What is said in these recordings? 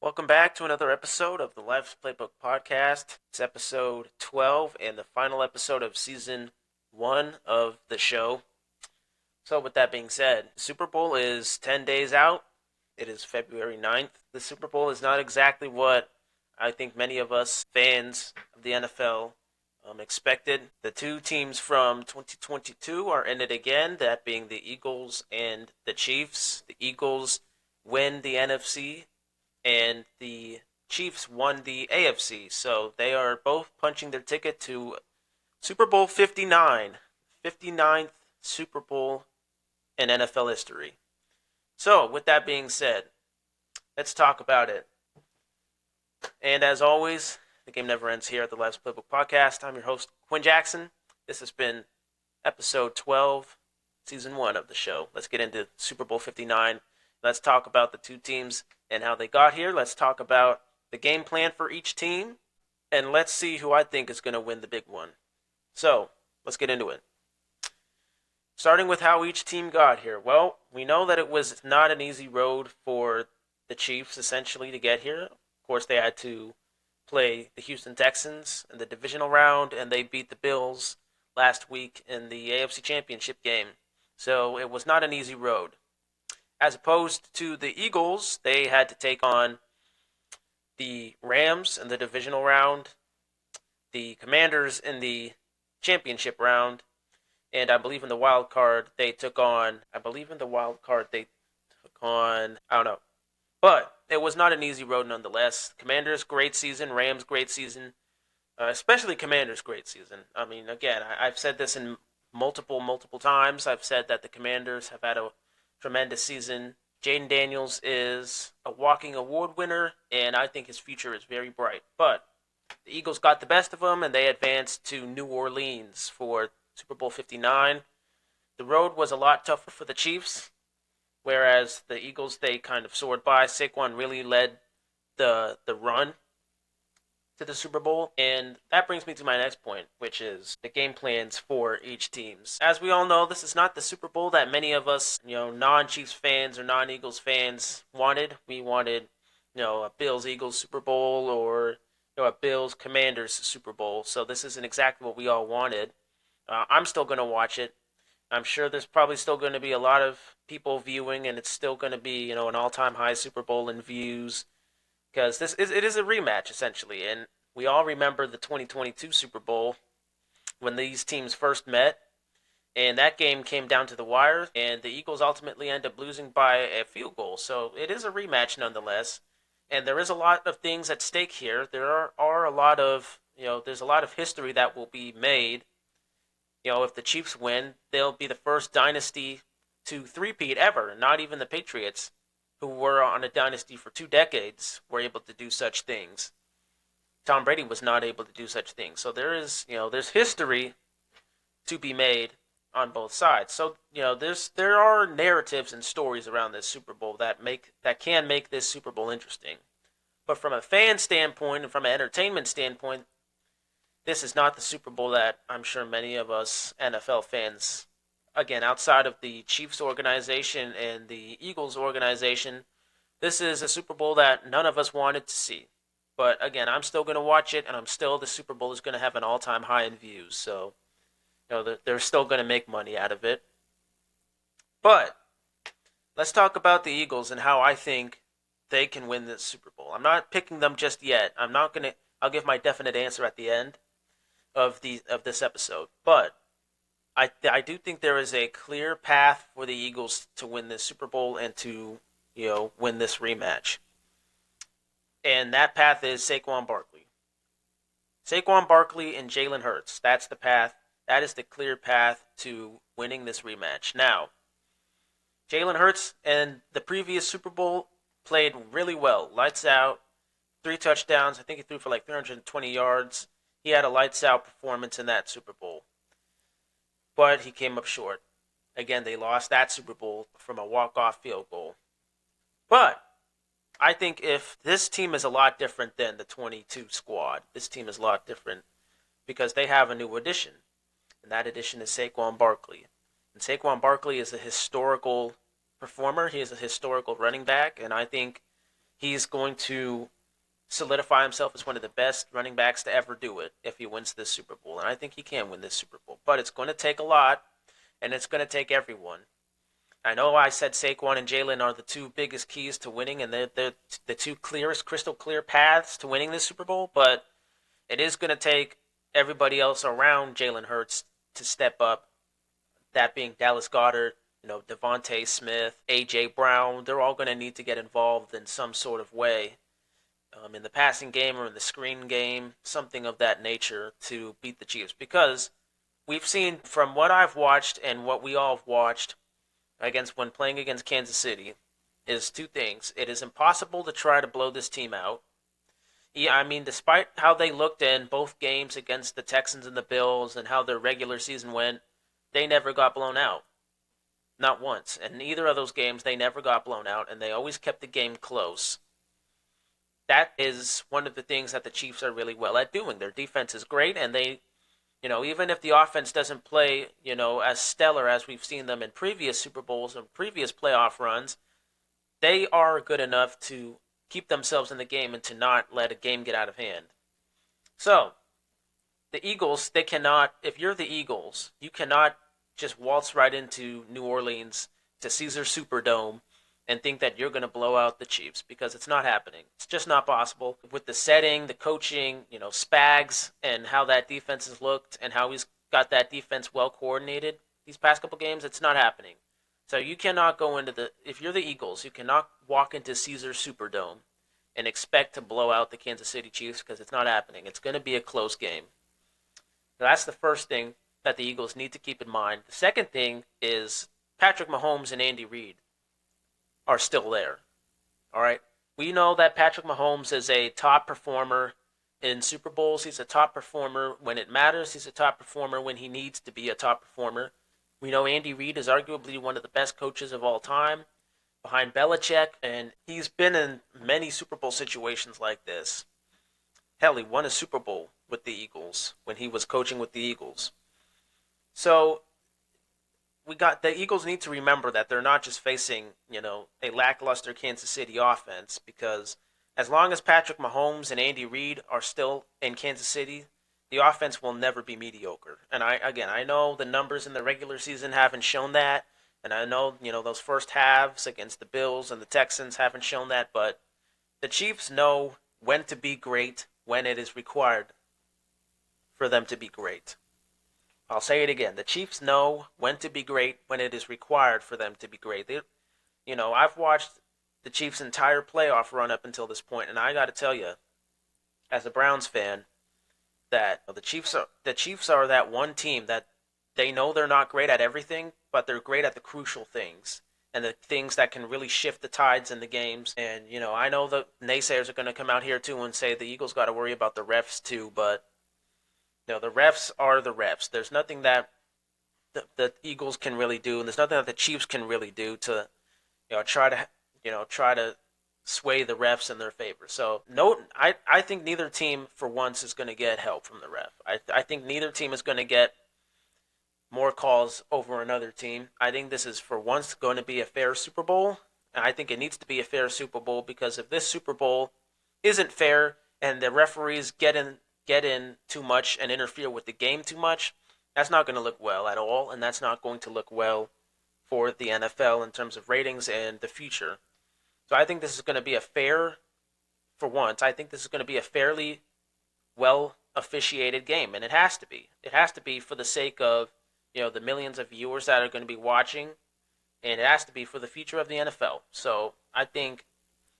Welcome back to another episode of the Life's Playbook podcast. It's episode 12 and the final episode of season 1 of the show. So with that being said, the Super Bowl is 10 days out. It is February 9th. The Super Bowl is not exactly what I think many of us fans of the NFL expected. The two teams from 2022 are in it again, that being the Eagles and the Chiefs. The Eagles win the NFC and the Chiefs won the AFC. So they are both punching their ticket to Super Bowl 59, 59th Super Bowl in NFL history. So, with that being said, let's talk about it. And as always, the game never ends here at the Life's Playbook podcast. I'm your host, Quinn Jackson. This has been episode 12, season 1 of the show. Let's get into Super Bowl 59. Let's talk about the two teams and how they got here. Let's talk about the game plan for each team. And let's see who I think is going to win the big one. So, let's get into it. Starting with how each team got here. Well, we know that it was not an easy road for the Chiefs, essentially, to get here. Of course, they had to play the Houston Texans in the divisional round, and they beat the Bills last week in the AFC Championship game. So, it was not an easy road. As opposed to the Eagles, they had to take on the Rams in the divisional round, the Commanders in the championship round, and I believe in the wild card they took on, I don't know. But it was not an easy road nonetheless. Commanders, great season. Rams, great season. Especially Commanders, great season. I mean, again, I've said this in multiple times. I've said that the Commanders have had a tremendous season. Jaden Daniels is a walking award winner, and I think his future is very bright. But the Eagles got the best of them, and they advanced to New Orleans for Super Bowl 59. The road was a lot tougher for the Chiefs, whereas the Eagles, they kind of soared by. Saquon really led the run to the Super Bowl. And that brings me to my next point, which is the game plans for each teams. As we all know, this is not the Super Bowl that many of us, non-Chiefs fans or non-Eagles fans wanted. We wanted, a Bills-Eagles Super Bowl or, a Bills-Commanders Super Bowl. So this isn't exactly what we all wanted. I'm still going to watch it. I'm sure there's probably still going to be a lot of people viewing, and it's still going to be, an all-time high Super Bowl in views. Because it is a rematch, essentially. And we all remember the 2022 Super Bowl when these teams first met. And that game came down to the wire. And the Eagles ultimately end up losing by a field goal. So it is a rematch nonetheless. And there is a lot of things at stake here. There are a lot of, there's a lot of history that will be made. If the Chiefs win, they'll be the first dynasty to three-peat ever. Not even the Patriots, who were on a dynasty for 2 decades, were able to do such things. Tom Brady was not able to do such things. So there's history to be made on both sides. So, there are narratives and stories around this Super Bowl that can make this Super Bowl interesting. But from a fan standpoint and from an entertainment standpoint, this is not the Super Bowl that I'm sure many of us NFL fans, again, outside of the Chiefs organization and the Eagles organization, this is a Super Bowl that none of us wanted to see. But again, I'm still going to watch it, and the Super Bowl is going to have an all-time high in views. So, they're still going to make money out of it. But let's talk about the Eagles and how I think they can win this Super Bowl. I'm not picking them just yet. I'll give my definite answer at the end of this episode. But I do think there is a clear path for the Eagles to win this Super Bowl and to, win this rematch. And that path is Saquon Barkley. Saquon Barkley and Jalen Hurts. That's the path. That is the clear path to winning this rematch. Now, Jalen Hurts in the previous Super Bowl played really well. Lights out. 3 touchdowns. I think he threw for like 320 yards. He had a lights out performance in that Super Bowl. But he came up short. Again, they lost that Super Bowl from a walk-off field goal. But I think if this team is a lot different than the 22 squad, this team is a lot different because they have a new addition. And that addition is Saquon Barkley. And Saquon Barkley is a historical performer. He is a historical running back. And I think He's going to solidify himself as one of the best running backs to ever do it if he wins this Super Bowl. And I think he can win this Super Bowl. But it's going to take a lot, and it's going to take everyone. I know I said Saquon and Jalen are the two biggest keys to winning, and they're the two clearest, crystal clear paths to winning this Super Bowl, but it is going to take everybody else around Jalen Hurts to step up, that being Dallas Goedert, Devontae Smith, A.J. Brown. They're all going to need to get involved in some sort of way in the passing game or in the screen game, something of that nature to beat the Chiefs. Because we've seen from what I've watched and what we all have watched when playing against Kansas City is two things. It is impossible to try to blow this team out. Yeah, I mean, despite how they looked in both games against the Texans and the Bills and how their regular season went, they never got blown out. Not once. And in either of those games, they never got blown out, and they always kept the game close. That is one of the things that the Chiefs are really well at doing. Their defense is great, and they, even if the offense doesn't play, as stellar as we've seen them in previous Super Bowls and previous playoff runs, they are good enough to keep themselves in the game and to not let a game get out of hand. So, the Eagles, if you're the Eagles, you cannot just waltz right into New Orleans to Caesar Superdome and think that you're going to blow out the Chiefs, because it's not happening. It's just not possible. With the setting, the coaching, Spags, and how that defense has looked and how he's got that defense well coordinated these past couple games, it's not happening. So you cannot go if you're the Eagles, you cannot walk into Caesar Superdome and expect to blow out the Kansas City Chiefs, because it's not happening. It's going to be a close game. Now, that's the first thing that the Eagles need to keep in mind. The second thing is Patrick Mahomes and Andy Reid are still there. All right? We know that Patrick Mahomes is a top performer in Super Bowls. He's a top performer when it matters. He's a top performer when he needs to be a top performer. We know Andy Reid is arguably one of the best coaches of all time, behind Belichick, and he's been in many Super Bowl situations like this. Hell, he won a Super Bowl with the Eagles when he was coaching with the Eagles. So the Eagles need to remember that they're not just facing, a lackluster Kansas City offense, because as long as Patrick Mahomes and Andy Reid are still in Kansas City, the offense will never be mediocre. And I know the numbers in the regular season haven't shown that, and I know, those first halves against the Bills and the Texans haven't shown that, but the Chiefs know when to be great when it is required for them to be great. I'll say it again. The Chiefs know when to be great when it is required for them to be great. I've watched the Chiefs' entire playoff run up until this point, and I got to tell you, as a Browns fan, that the Chiefs are that one team that they know they're not great at everything, but they're great at the crucial things and the things that can really shift the tides in the games. And, I know the naysayers are going to come out here too and say the Eagles got to worry about the refs too, but the refs are the refs. There's nothing that the Eagles can really do, and there's nothing that the Chiefs can really do to, try to sway the refs in their favor. So I think neither team for once is going to get help from the ref. I think neither team is going to get more calls over another team. I think this is for once going to be a fair Super Bowl, and I think it needs to be a fair Super Bowl, because if this Super Bowl isn't fair and the referees get in too much and interfere with the game too much, that's not going to look well at all, and that's not going to look well for the NFL in terms of ratings and the future. So I think this is going to be for once, I think this is going to be a fairly well officiated game, and it has to be. It has to be for the sake of, the millions of viewers that are going to be watching, and it has to be for the future of the NFL. So I think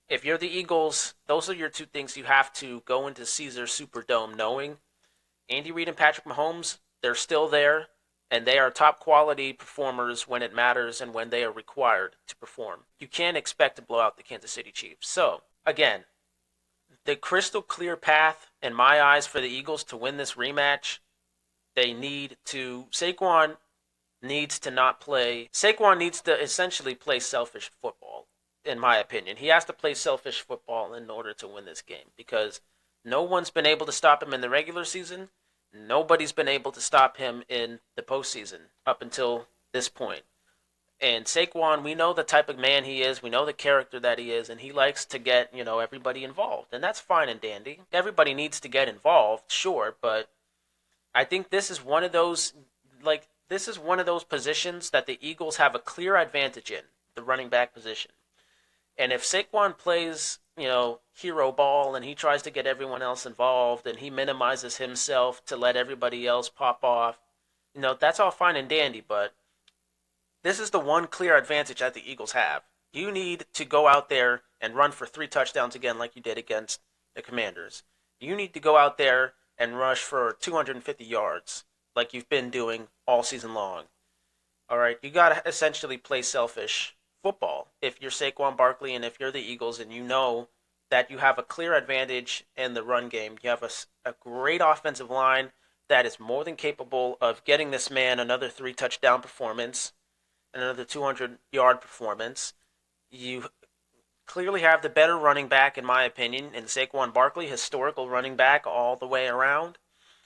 if you're the Eagles, those are your two things you have to go into Caesar Superdome knowing. Andy Reid and Patrick Mahomes, they're still there, and they are top quality performers when it matters and when they are required to perform. You can't expect to blow out the Kansas City Chiefs. So, again, the crystal clear path, in my eyes, for the Eagles to win this rematch, Saquon needs to essentially play selfish football, in my opinion. He has to play selfish football in order to win this game, because no one's been able to stop him in the regular season. Nobody's been able to stop him in the postseason up until this point. And Saquon, we know the type of man he is. We know the character that he is, and he likes to get, everybody involved. And that's fine and dandy. Everybody needs to get involved, sure, but I think this is one of those positions that the Eagles have a clear advantage in, the running back position. And if Saquon plays, hero ball and he tries to get everyone else involved and he minimizes himself to let everybody else pop off, that's all fine and dandy, but this is the one clear advantage that the Eagles have. You need to go out there and run for 3 touchdowns again like you did against the Commanders. You need to go out there and rush for 250 yards like you've been doing all season long. All right, you got to essentially play selfish football if you're Saquon Barkley and if you're the Eagles and you know that you have a clear advantage in the run game. You have a great offensive line that is more than capable of getting this man another 3 touchdown performance, another 200-yard performance. You clearly have the better running back, in my opinion, in Saquon Barkley, historical running back all the way around.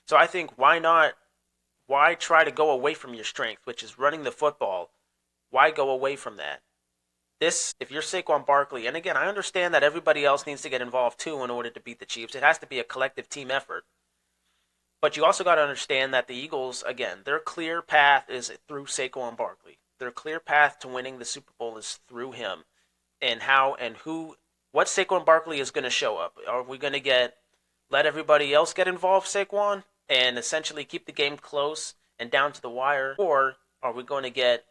So I think why try to go away from your strength, which is running the football? Why go away from that? If you're Saquon Barkley, and again, I understand that everybody else needs to get involved too in order to beat the Chiefs. It has to be a collective team effort. But you also got to understand that the Eagles, again, their clear path is through Saquon Barkley. Their clear path to winning the Super Bowl is through him. And what Saquon Barkley is going to show up. Are we going to let everybody else get involved, Saquon, and essentially keep the game close and down to the wire? Or are we going to get,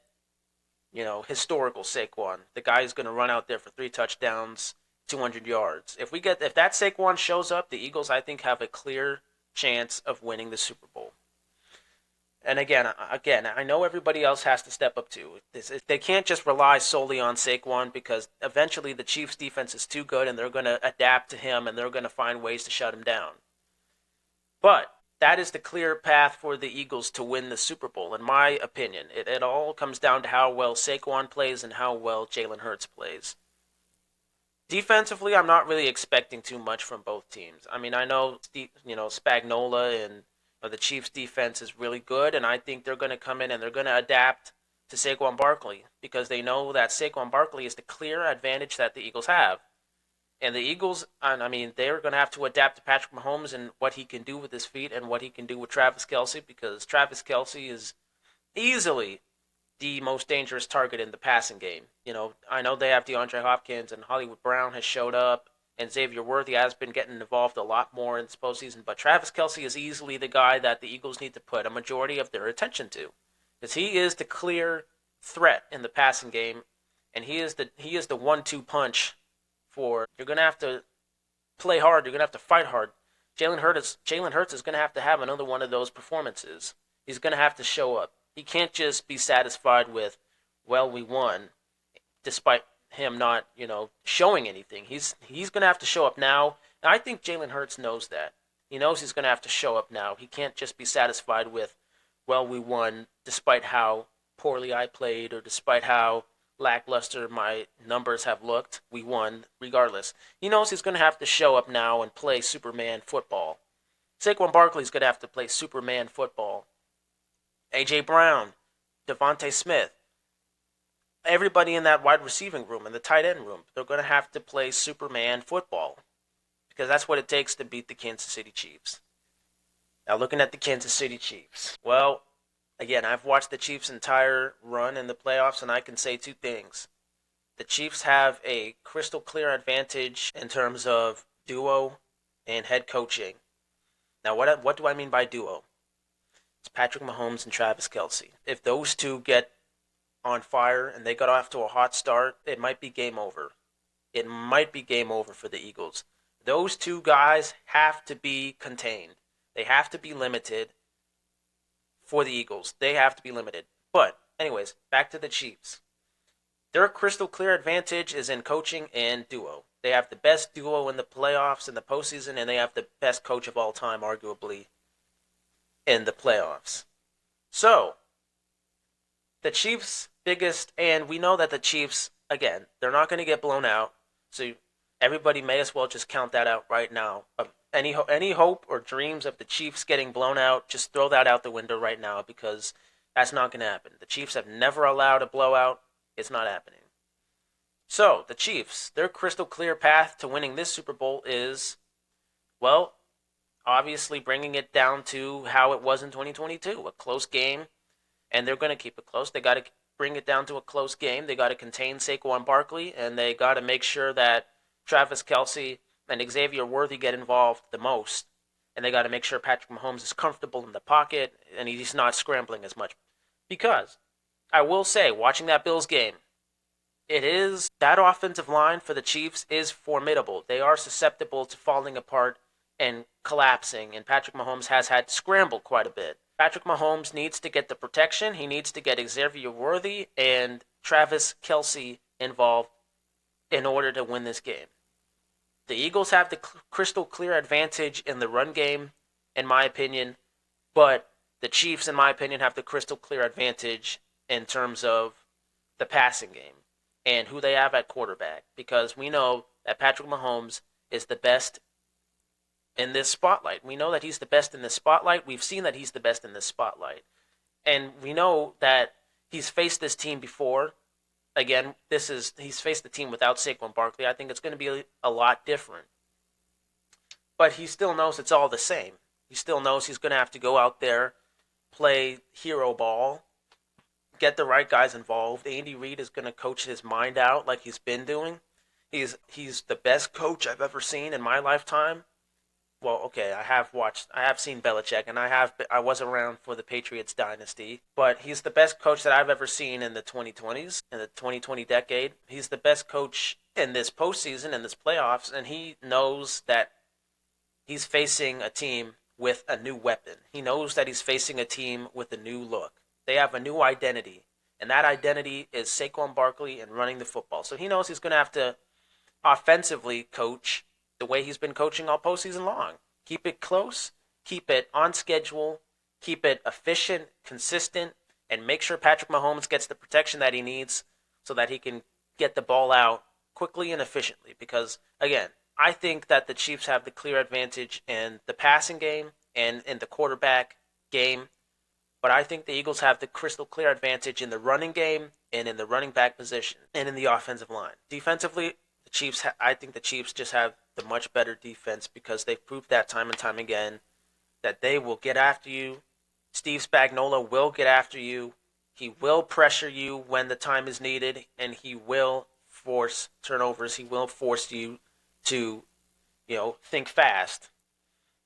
historical Saquon, the guy who's going to run out there for 3 touchdowns, 200 yards? If that Saquon shows up, the Eagles, I think, have a clear chance of winning the Super Bowl. And again, I know everybody else has to step up too. They can't just rely solely on Saquon because eventually the Chiefs' defense is too good and they're going to adapt to him and they're going to find ways to shut him down. But that is the clear path for the Eagles to win the Super Bowl, in my opinion. It all comes down to how well Saquon plays and how well Jalen Hurts plays. Defensively, I'm not really expecting too much from both teams. I mean, I know, Spagnuolo and the Chiefs' defense is really good, and I think they're going to come in and they're going to adapt to Saquon Barkley because they know that Saquon Barkley is the clear advantage that the Eagles have. And the Eagles, they're going to have to adapt to Patrick Mahomes and what he can do with his feet and what he can do with Travis Kelce because Travis Kelce is easily the most dangerous target in the passing game. I know they have DeAndre Hopkins and Hollywood Brown has showed up and Xavier Worthy has been getting involved a lot more in this postseason, but Travis Kelce is easily the guy that the Eagles need to put a majority of their attention to because he is the clear threat in the passing game, and he is the 1-2 punch for you're going to have to play hard, you're going to have to fight hard. Jalen Hurts is going to have another one of those performances. He's going to have to show up. He can't just be satisfied with, well, we won, despite him not, showing anything. He's going to have to show up now. And I think Jalen Hurts knows that. He knows he's going to have to show up now. He can't just be satisfied with, well, we won, despite how poorly I played or despite how lackluster my numbers have looked. We won regardless. He knows he's going to have to show up now and play Superman football. Saquon Barkley's going to have to play Superman football. A.J. Brown, Devontae Smith, everybody in that wide receiving room and the tight end room, they're going to have to play Superman football because that's what it takes to beat the Kansas City Chiefs. Now, looking at the Kansas City Chiefs, well, again, I've watched the Chiefs' entire run in the playoffs, and I can say 2 things. The Chiefs have a crystal clear advantage in terms of duo and head coaching. Now, what do I mean by duo? It's Patrick Mahomes and Travis Kelce. If those two get on fire and they got off to a hot start, it might be game over. It might be game over for the Eagles. Those 2 guys have to be contained. They have to be limited for the Eagles. They have to be limited. But, anyways, back to the Chiefs. Their crystal clear advantage is in coaching and duo. They have the best duo in the playoffs in the postseason, and they have the best coach of all time, arguably, in the playoffs. So, the Chiefs' biggest, and we know that the Chiefs, again, they're not going to get blown out, so everybody may as well just count that out right now. Any hope or dreams of the Chiefs getting blown out, just throw that out the window right now because that's not going to happen. The Chiefs have never allowed a blowout. It's not happening. So, the Chiefs, their crystal clear path to winning this Super Bowl is, well, obviously bringing it down to how it was in 2022, a close game, and they're going to keep it close. They got to bring it down to a close game. They got to contain Saquon Barkley, and they got to make sure that Travis Kelce and Xavier Worthy get involved the most. And they got to make sure Patrick Mahomes is comfortable in the pocket and he's not scrambling as much. Because I will say, watching that Bills game, it is that offensive line for the Chiefs is formidable. They are susceptible to falling apart and collapsing, and Patrick Mahomes has had to scramble quite a bit. Patrick Mahomes needs to get the protection. He needs to get Xavier Worthy and Travis Kelce involved in order to win this game. The Eagles have the crystal clear advantage in the run game, in my opinion, but the Chiefs, in my opinion, have the crystal clear advantage in terms of the passing game and who they have at quarterback, because we know that Patrick Mahomes is the best in this spotlight. We know that he's the best in this spotlight. We've seen that he's the best in this spotlight. And we know that he's faced this team before. Again, he's faced the team without Saquon Barkley. I think it's going to be a lot different. But he still knows it's all the same. He still knows he's going to have to go out there, play hero ball, get the right guys involved. Andy Reid is going to coach his mind out like he's been doing. He's the best coach I've ever seen in my lifetime. Well, okay, I have seen Belichick, and I was around for the Patriots dynasty, but he's the best coach that I've ever seen in the 2020s, in the 2020 decade. He's the best coach in this postseason, in this playoffs, and he knows that he's facing a team with a new weapon. He knows that he's facing a team with a new look. They have a new identity, and that identity is Saquon Barkley and running the football. So he knows he's going to have to offensively coach the way he's been coaching all postseason long. Keep it close, keep it on schedule, keep it efficient, consistent, and make sure Patrick Mahomes gets the protection that he needs so that he can get the ball out quickly and efficiently. Because, again, I think that the Chiefs have the clear advantage in the passing game and in the quarterback game, but I think the Eagles have the crystal clear advantage in the running game and in the running back position and in the offensive line. Defensively, I think the Chiefs just have the much better defense because they've proved that time and time again that they will get after you. Steve Spagnuolo will get after you. He will pressure you when the time is needed, and he will force turnovers. He will force you to, think fast.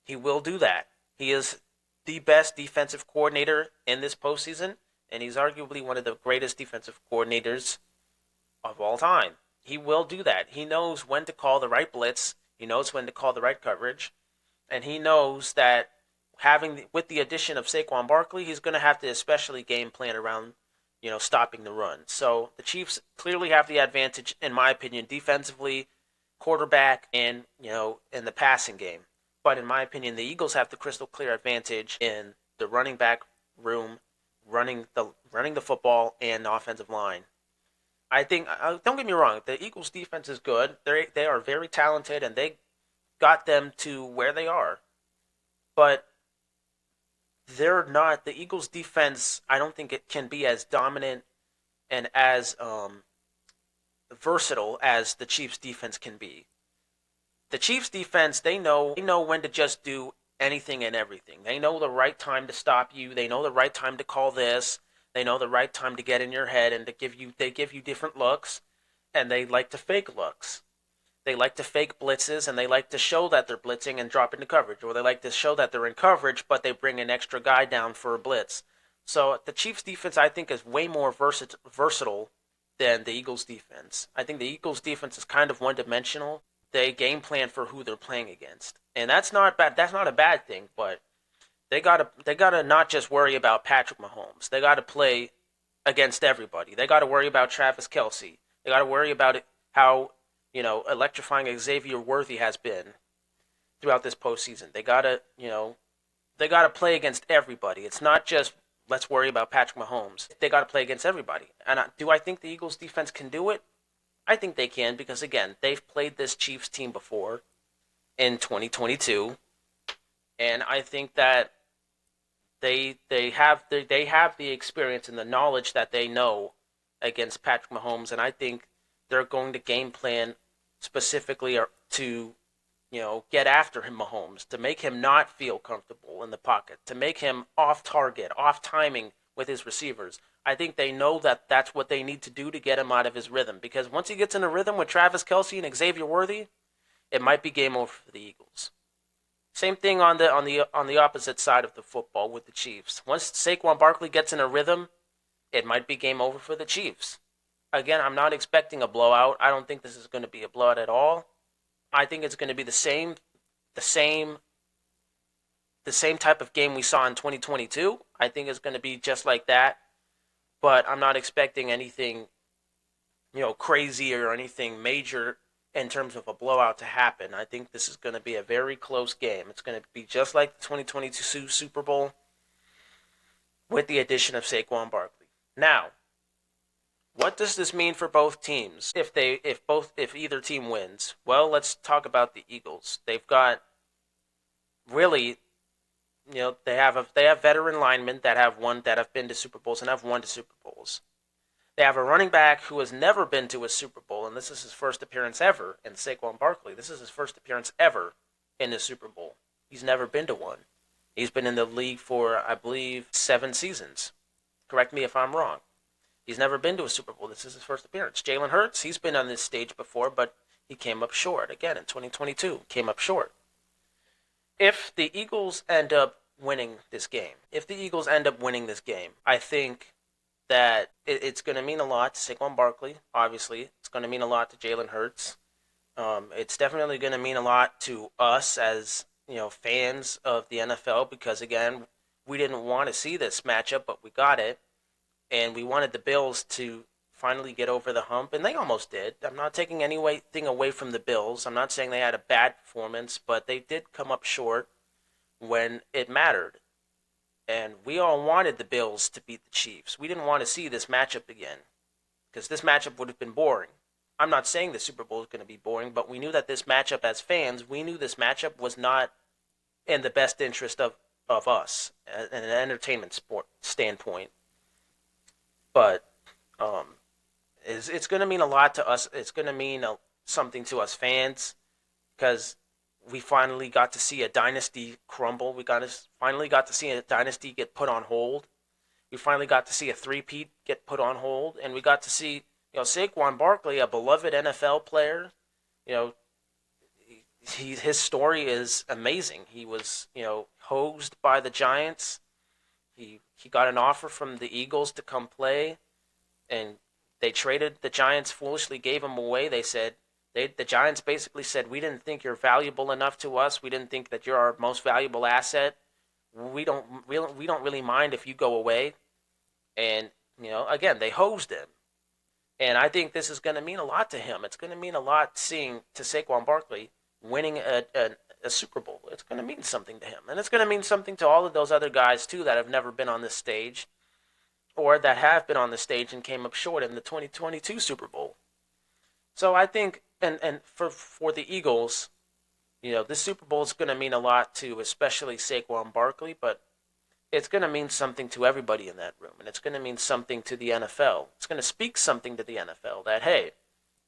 He will do that. He is the best defensive coordinator in this postseason, and he's arguably one of the greatest defensive coordinators of all time. He will do that. He knows when to call the right blitz. He knows when to call the right coverage. And he knows that with the addition of Saquon Barkley, he's going to have to especially game plan around, stopping the run. So the Chiefs clearly have the advantage, in my opinion, defensively, quarterback, and, in the passing game. But in my opinion, the Eagles have the crystal clear advantage in the running back room, running the football, and the offensive line. I think, don't get me wrong, the Eagles' defense is good. They are very talented, and they got them to where they are. But they're not, the Eagles' defense, I don't think it can be as dominant and as versatile as the Chiefs' defense can be. The Chiefs' defense, they know when to just do anything and everything. They know the right time to stop you. They know the right time to call this. They know the right time to get in your head and they give you different looks, and they like to fake looks. They like to fake blitzes, and they like to show that they're blitzing and drop into coverage, or they like to show that they're in coverage, but they bring an extra guy down for a blitz. So the Chiefs' defense, I think, is way more versatile than the Eagles' defense. I think the Eagles' defense is kind of one-dimensional. They game plan for who they're playing against, and that's not bad. That's not a bad thing, but They gotta not just worry about Patrick Mahomes. They gotta play against everybody. They gotta worry about Travis Kelce. They gotta worry about how electrifying Xavier Worthy has been throughout this postseason. They gotta play against everybody. It's not just let's worry about Patrick Mahomes. They gotta play against everybody. And do I think the Eagles defense can do it? I think they can because again they've played this Chiefs team before in 2022, and I think that they have the experience and the knowledge that they know against Patrick Mahomes, and I think they're going to game plan specifically to get after him, Mahomes, to make him not feel comfortable in the pocket, to make him off target, off timing with his receivers. I think they know that that's what they need to do to get him out of his rhythm, because once he gets in a rhythm with Travis Kelce and Xavier Worthy, it might be game over for the Eagles. Same thing on the opposite side of the football with the Chiefs. Once Saquon Barkley gets in a rhythm, it might be game over for the Chiefs. Again, I'm not expecting a blowout. I don't think this is going to be a blowout at all. I think it's going to be the same type of game we saw in 2022. I think it's going to be just like that, but I'm not expecting anything, crazy or anything major in terms of a blowout to happen. I think this is going to be a very close game. It's going to be just like the 2022 Super Bowl with the addition of Saquon Barkley. Now, what does this mean for both teams if either team wins? Well, let's talk about the Eagles. They've got really, they have veteran linemen that have been to Super Bowls and have won to Super Bowls. They have a running back who has never been to a Super Bowl, and this is his first appearance ever in Saquon Barkley. This is his first appearance ever in the Super Bowl. He's never been to one. He's been in the league for, I believe, 7 seasons. Correct me if I'm wrong. He's never been to a Super Bowl. This is his first appearance. Jalen Hurts, he's been on this stage before, but he came up short. Again, in 2022, came up short. If the Eagles end up winning this game, I think that it's going to mean a lot to Saquon Barkley, obviously. It's going to mean a lot to Jalen Hurts. It's definitely going to mean a lot to us as, fans of the NFL, because, again, we didn't want to see this matchup, but we got it. And we wanted the Bills to finally get over the hump, and they almost did. I'm not taking anything away from the Bills. I'm not saying they had a bad performance, but they did come up short when it mattered. And we all wanted the Bills to beat the Chiefs. We didn't want to see this matchup again, because this matchup would have been boring. I'm not saying the Super Bowl is going to be boring, but we knew that this matchup, as fans, we knew this matchup was not in the best interest of us, in an entertainment sport standpoint. But it's going to mean a lot to us. It's going to mean something to us fans, because we finally got to see a dynasty crumble. We finally got to see a dynasty get put on hold. We finally got to see a three-peat get put on hold, and we got to see Saquon Barkley, a beloved NFL player. His story is amazing. He was hosed by the Giants. He got an offer from the Eagles to come play, and they traded. The Giants foolishly gave him away. The Giants basically said, "We didn't think you're valuable enough to us. We didn't think that you're our most valuable asset. We don't really mind if you go away." And again, they hosed him. And I think this is going to mean a lot to him. It's going to mean a lot to Saquon Barkley winning a Super Bowl. It's going to mean something to him. And it's going to mean something to all of those other guys, too, that have never been on this stage, or that have been on the stage and came up short in the 2022 Super Bowl. So I think, and for the Eagles, this Super Bowl is going to mean a lot to especially Saquon Barkley, but it's going to mean something to everybody in that room, and it's going to mean something to the NFL. It's going to speak something to the NFL that, hey,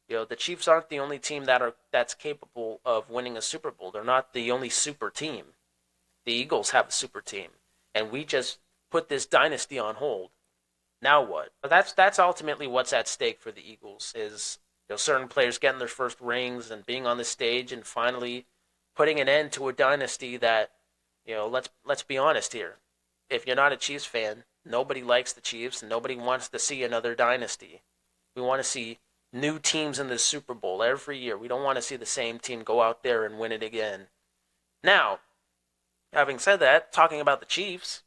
the Chiefs aren't the only team that's capable of winning a Super Bowl. They're not the only super team. The Eagles have a super team, and we just put this dynasty on hold. Now what? That's ultimately what's at stake for the Eagles, is certain players getting their first rings and being on the stage and finally putting an end to a dynasty that, let's be honest here. If you're not a Chiefs fan, nobody likes the Chiefs and nobody wants to see another dynasty. We want to see new teams in the Super Bowl every year. We don't want to see the same team go out there and win it again. Now, having said that, talking about the Chiefs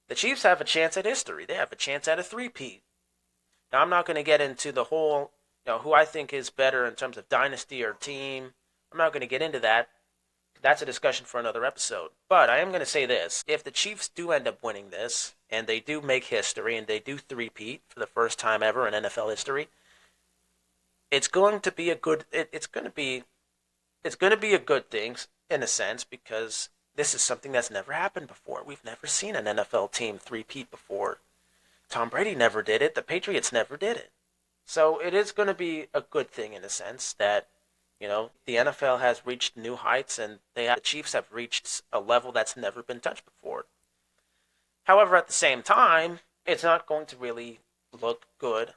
have a chance at history. They have a chance at a three-peat. Now, I'm not going to get into the whole, who I think is better in terms of dynasty or team. I'm not going to get into that. That's a discussion for another episode. But I am going to say this. If the Chiefs do end up winning this, and they do make history, and they do three-peat for the first time ever in NFL history, it's going to be a good thing in a sense, because this is something that's never happened before. We've never seen an NFL team three-peat before. Tom Brady never did it. The Patriots never did it. So it is going to be a good thing in a sense that, the NFL has reached new heights and the Chiefs have reached a level that's never been touched before. However, at the same time, it's not going to really look good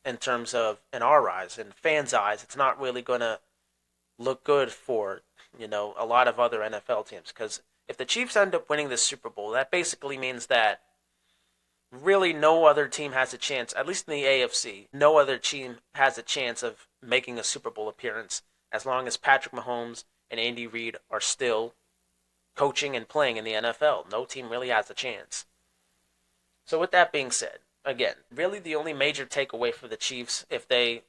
in terms of, in our eyes, in fans' eyes. It's not really going to look good for, a lot of other NFL teams. Because if the Chiefs end up winning the Super Bowl, that basically means that really no other team has a chance, at least in the AFC, no other team has a chance of making a Super Bowl appearance as long as Patrick Mahomes and Andy Reid are still coaching and playing in the NFL. No team really has a chance. So with that being said, again, really the only major takeaway for the Chiefs if they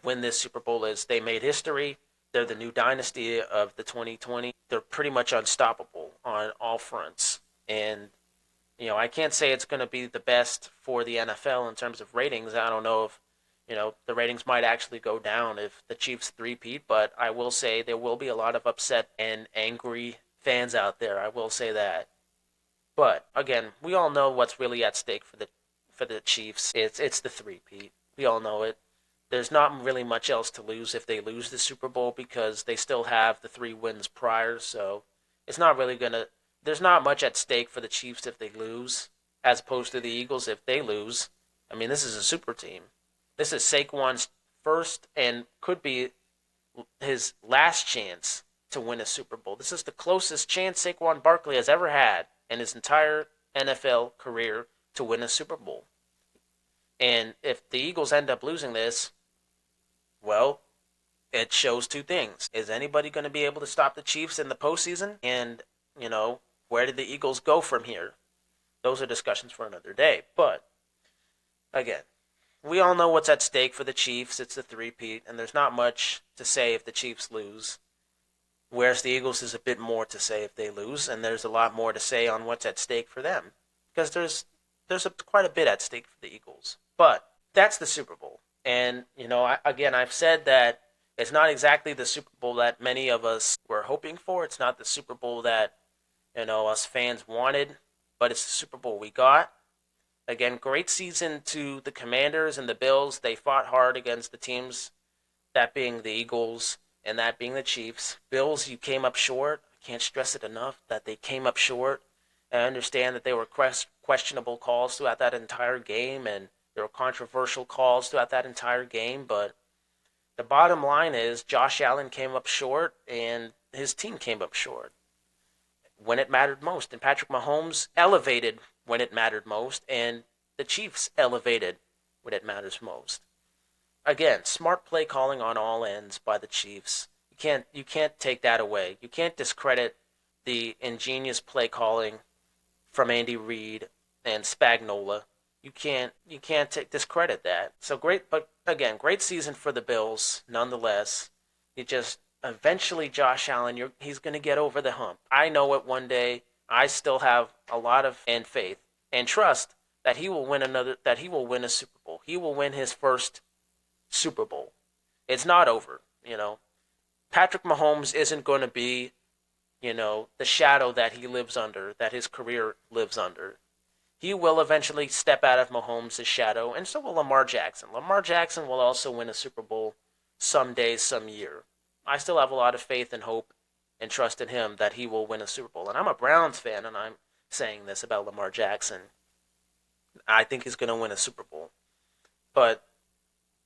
win this Super Bowl is they made history. They're the new dynasty of the 2020. They're pretty much unstoppable on all fronts. And I can't say it's going to be the best for the NFL in terms of ratings. I don't know if, the ratings might actually go down if the Chiefs three-peat, but I will say there will be a lot of upset and angry fans out there. I will say that. But again, we all know what's really at stake for the Chiefs. It's the three-peat. We all know it. There's not really much else to lose if they lose the Super Bowl because they still have the 3 wins prior, so it's not really going to there's not much at stake for the Chiefs if they lose, as opposed to the Eagles if they lose. I mean, this is a super team. This is Saquon's first and could be his last chance to win a Super Bowl. This is the closest chance Saquon Barkley has ever had in his entire NFL career to win a Super Bowl. And if the Eagles end up losing this, well, it shows 2 things. Is anybody going to be able to stop the Chiefs in the postseason? And, where did the Eagles go from here? Those are discussions for another day. But, again, we all know what's at stake for the Chiefs. It's the three-peat, and there's not much to say if the Chiefs lose. Whereas the Eagles is a bit more to say if they lose, and there's a lot more to say on what's at stake for them. Because there's quite a bit at stake for the Eagles. But that's the Super Bowl. And, I've said that it's not exactly the Super Bowl that many of us were hoping for. It's not the Super Bowl that, us fans wanted, but it's the Super Bowl we got. Again, great season to the Commanders and the Bills. They fought hard against the teams, that being the Eagles and that being the Chiefs. Bills, you came up short. I can't stress it enough that they came up short. I understand that they were questionable calls throughout that entire game, and there were controversial calls throughout that entire game, but the bottom line is Josh Allen came up short, and his team came up short when it mattered most. And Patrick Mahomes elevated when it mattered most, and the Chiefs elevated when it matters most. Again, smart play calling on all ends by the Chiefs. You can't take that away. You can't discredit the ingenious play calling from Andy Reid and Spagnuolo. You can't discredit that. So great, but again, great season for the Bills nonetheless. You just eventually Josh Allen, he's going to get over the hump. I know it one day. I still have a lot of faith and trust that he will win a Super Bowl. He will win his first Super Bowl. It's not over, Patrick Mahomes isn't going to be, the shadow that he lives under, that his career lives under. He will eventually step out of Mahomes' shadow, and so will Lamar Jackson. Lamar Jackson will also win a Super Bowl someday, some year. I still have a lot of faith and hope and trust in him that he will win a Super Bowl. And I'm a Browns fan, and I'm saying this about Lamar Jackson. I think he's going to win a Super Bowl. But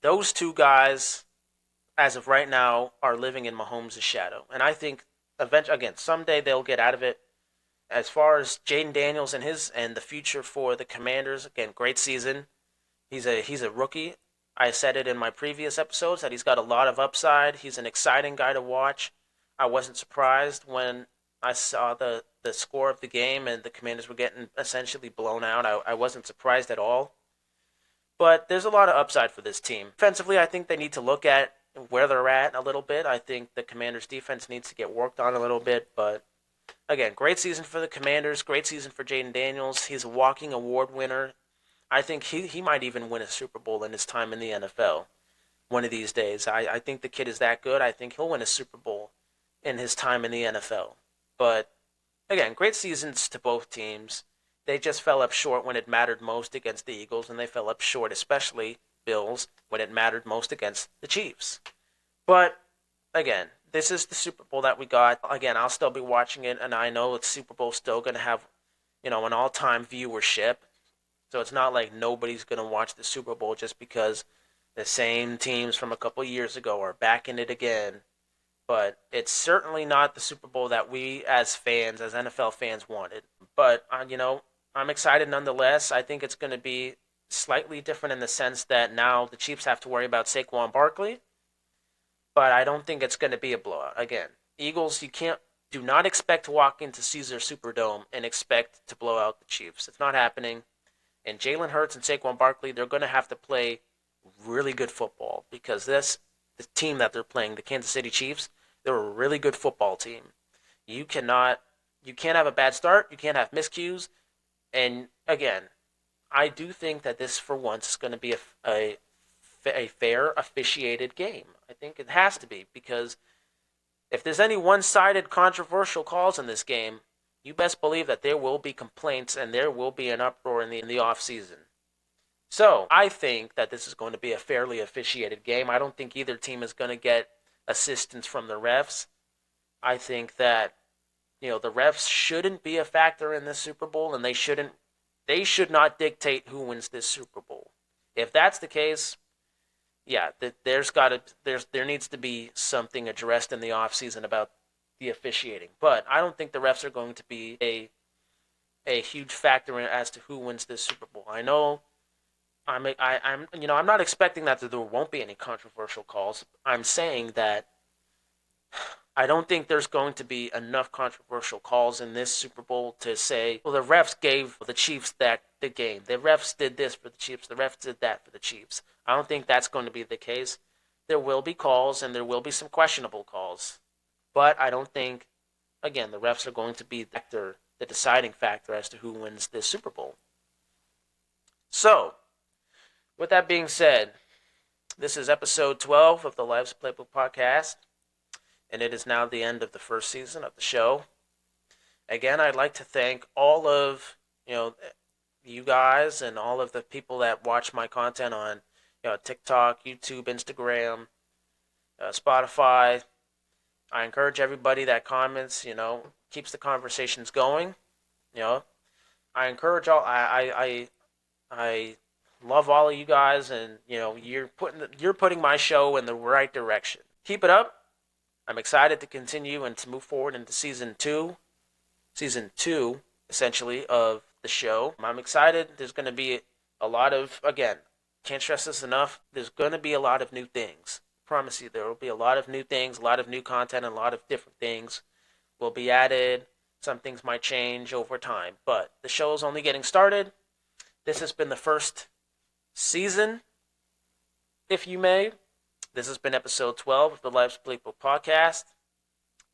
those 2 guys, as of right now, are living in Mahomes' shadow. And I think, someday they'll get out of it. As far as Jaden Daniels and the future for the Commanders, again, great season. He's a rookie. I said it in my previous episodes that he's got a lot of upside. He's an exciting guy to watch. I wasn't surprised when I saw the score of the game and the Commanders were getting essentially blown out. I wasn't surprised at all. But there's a lot of upside for this team. Defensively, I think they need to look at where they're at a little bit. I think the Commanders' defense needs to get worked on a little bit, but again, great season for the Commanders, great season for Jaden Daniels. He's a walking award winner. I think he might even win a Super Bowl in his time in the NFL one of these days. I think the kid is that good. I think he'll win a Super Bowl in his time in the NFL. But, again, great seasons to both teams. They just fell up short when it mattered most against the Eagles, and they fell up short, especially Bills, when it mattered most against the Chiefs. But again, this is the Super Bowl that we got. Again, I'll still be watching it, and I know the Super Bowl still going to have, an all-time viewership. So it's not like nobody's going to watch the Super Bowl just because the same teams from a couple years ago are back in it again. But it's certainly not the Super Bowl that we as fans, as NFL fans, wanted. But, I'm excited nonetheless. I think it's going to be slightly different in the sense that now the Chiefs have to worry about Saquon Barkley. But I don't think it's going to be a blowout. Again, Eagles, do not expect to walk into Caesar Superdome and expect to blow out the Chiefs. It's not happening. And Jalen Hurts and Saquon Barkley, they're going to have to play really good football because the team that they're playing, the Kansas City Chiefs, they're a really good football team. You can't have a bad start. You can't have miscues. And again, I do think that this, for once, is going to be a fair, officiated game. I think it has to be because if there's any one-sided controversial calls in this game, you best believe that there will be complaints and there will be an uproar in the off-season. So I think that this is going to be a fairly officiated game. I don't think either team is going to get assistance from the refs. I think that the refs shouldn't be a factor in this Super Bowl, and they should not dictate who wins this Super Bowl. If that's the case, yeah, there needs to be something addressed in the offseason about the officiating. But I don't think the refs are going to be a huge factor as to who wins this Super Bowl. I know I'm not expecting that there won't be any controversial calls. I'm saying that I don't think there's going to be enough controversial calls in this Super Bowl to say, well, the refs gave the Chiefs the game. The refs did this for the Chiefs. The refs did that for the Chiefs. I don't think that's going to be the case. There will be calls, and there will be some questionable calls. But I don't think, again, the refs are going to be the deciding factor as to who wins this Super Bowl. So, with that being said, this is episode 12 of the Life's Playbook podcast, and it is now the end of the first season of the show. Again, I'd like to thank all of you guys and all of the people that watch my content on TikTok, YouTube, Instagram, Spotify. I encourage everybody that comments, keeps the conversations going. I encourage all. I love all of you guys, and you're putting my show in the right direction. Keep it up. I'm excited to continue and to move forward into season two, essentially, of the show. I'm excited. There's going to be a lot of, again, can't stress this enough, there's going to be a lot of new things. I promise you, there will be a lot of new things, a lot of new content, and a lot of different things will be added. Some things might change over time, but the show is only getting started. This has been the first season, if you may. This has been episode 12 of the Life's Playbook podcast.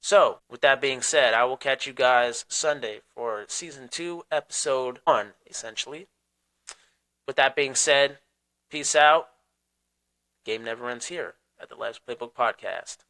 So, with that being said, I will catch you guys Sunday for season 2, episode 1, essentially. With that being said, peace out. Game never ends here at the Life's Playbook podcast.